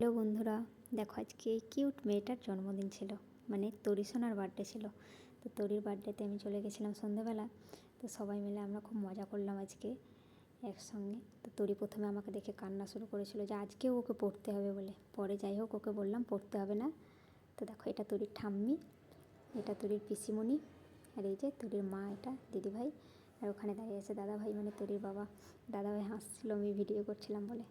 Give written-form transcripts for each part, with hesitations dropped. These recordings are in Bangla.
হ্যালো বন্ধুরা, দেখো আজকে এই কিউট মেয়েটার জন্মদিন ছিল, মানে তরি সোনার বার্থডে ছিল। তো তরির বার্থডেতে আমি চলে গেছিলাম সন্ধ্যেবেলা। তো সবাই মিলে আমরা খুব মজা করলাম আজকে একসঙ্গে। তো তরি প্রথমে আমাকে দেখে কান্না শুরু করেছিল যে আজকেও ওকে পড়তে হবে বলে। পরে যাই হোক ওকে বললাম পড়তে হবে না। তো দেখো এটা তরির ঠাম্মি, এটা তরির পিসিমণি, আর এই যে তরির মা, এটা দিদিভাই। আর ওখানে দাঁড়িয়ে আছে দাদাভাই, মানে তরির বাবা। দাদাভাই হাসছিল আমি ভিডিও করছিলাম বলে।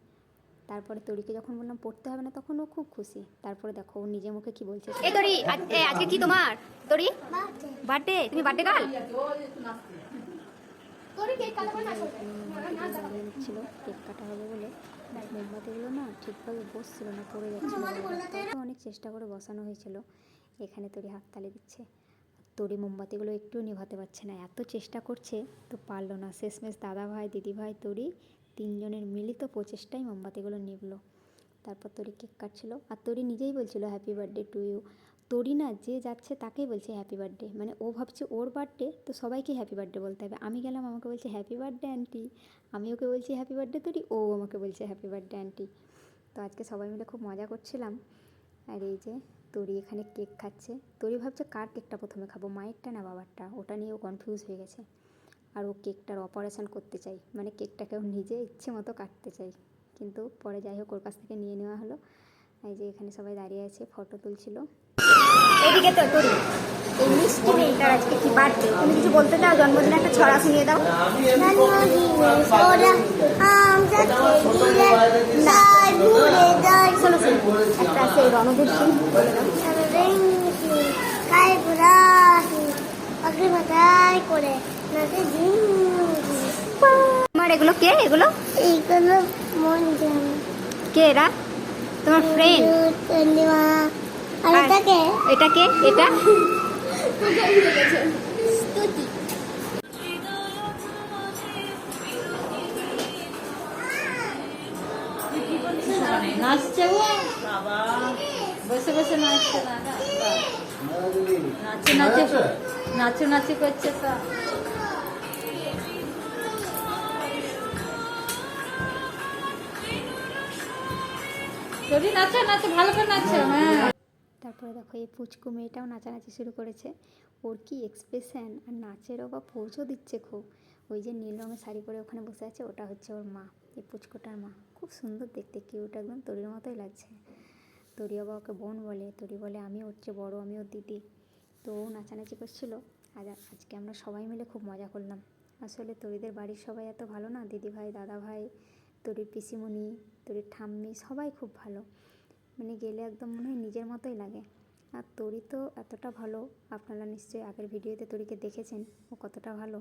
তারপরে তরিকে যখন বললাম পড়তে হবে না তখন ও খুব খুশি। তারপরে দেখো ও নিজে মুখে কি বলছে। এই তরি আজকে কি তোমার তরি বার্থডে? তুমি বার্থডে গার্ল? ছিল কেক কাটা হবে বলে মোমবাতিগুলো না ঠিকভাবে বসছিল না, পড়ে যাচ্ছিল। অনেক চেষ্টা করে বসানো হয়েছিল। এখানে তরি হাততালি দিচ্ছে। তরি মোমবাতিগুলো একটুও নেভাতে পারছে না, এত চেষ্টা করছে তো পারলো না। শেষমেশ দাদাভাই, দিদিভাই, তরি তিনজনের মিলিত প্রচেষ্টায় মোমবাতিগুলো নিভলো। তারপর তরি কেক কাটছিল, আর তরি নিজেই বলছিল হ্যাপি বার্থডে টু ইউ। তরি না যে যাচ্ছে তাকেই বলছে হ্যাপি বার্থডে, মানে ও ভাবছে ওর বার্থডে তো সবাইকে হ্যাপি বার্থডে বলতে হবে। আমি গেলাম, আমাকে বলছে হ্যাপি বার্থডে আন্টি, আমি ওকে বলছি হ্যাপি বার্থডে তরি, ও আমাকে বলছে হ্যাপি বার্থডে আন্টি। তো আজকে সবাই মিলে খুব মজা করছিলাম। আর এই যে তরি এখানে কেক খাচ্ছে। তরি ভাবছে কার কেকটা প্রথমে খাবো, মায়েরটা না বাবারটা, ওটা নিয়ে ও কনফিউজ হয়ে গেছে। আর ও কেকটার অপারেশন করতে চাই, মানে কেকটাকে ও নিজে ইচ্ছে মতো কাটতে চাই, কিন্তু পরে যাই হোক ওর কাছ থেকে নিয়ে নেওয়া হলো। এই যে এখানে সবাই দাঁড়িয়ে আছে, ফটো তুলছিল। এদিকে তো তরি, এই মিষ্টি মেয়েটার আজকে কি বার্থডে? তুমি কিছু বলতে চাও? জন্মদিনে একটা ছড়া শুনিয়ে দাও। শোনো শোনো, একটা আছে রণবীর সিং, বলে দাও। তোমার এগুলো কে? এগুলো কে? এরা তোমার ফ্রেন্ড? এটা কে? এটা নাচছে ও বাবা, বসে বসে নাচছে না, নাচি করছে তো। যদি নাচে ভালো করে নাচছে। হ্যাঁ, তারপরে দেখো এই পুচকু মেয়েটাও নাচানাচি শুরু করেছে। ওর কি এক্সপ্রেশন, আর নাচেরও বা পোজও দিচ্ছে খুব। ওই যে নীল রঙের শাড়ি পরে ওখানে বসে আছে, ওটা হচ্ছে ওর মা, এই পুচকুটার মা। খুব সুন্দর দেখতে, কিউট, একদম তরির মতোই লাগছে। তরি বাবা ওকে বোন বলে, তরি বলে আমি ওর চেয়ে বড়ো, আমি ওর দিদি। তো ও নাচানাচি করছিল। আর আজকে আমরা সবাই মিলে খুব মজা করলাম। আসলে তরিদের বাড়ির সবাই এত ভালো না, দিদিভাই, দাদাভাই, তরির পিসিমণি, তরির ঠাম্মি, সবাই খুব ভালো। মানে গেলে একদম মনে হয় নিজের মতোই লাগে। আর তরি তো এতটা ভালো, আপনারা নিশ্চয়ই আগের ভিডিওতে তরিকে দেখেছেন ও কতটা ভালো।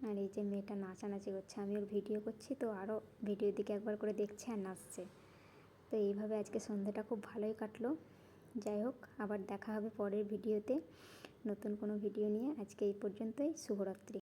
আর এই যে মেয়েটা নাচানাচি করছে, আমি ওর ভিডিও করছি তো আরও ভিডিওর দিকে একবার করে দেখছে আর নাচছে। তো এইভাবে আজকে সন্ধ্যাটা খুব ভালোই কাটলো। যাই হোক, আবার দেখা হবে পরের ভিডিওতে নতুন কোনো ভিডিও নিয়ে। আজকে এই পর্যন্তই, শুভরাত্রি।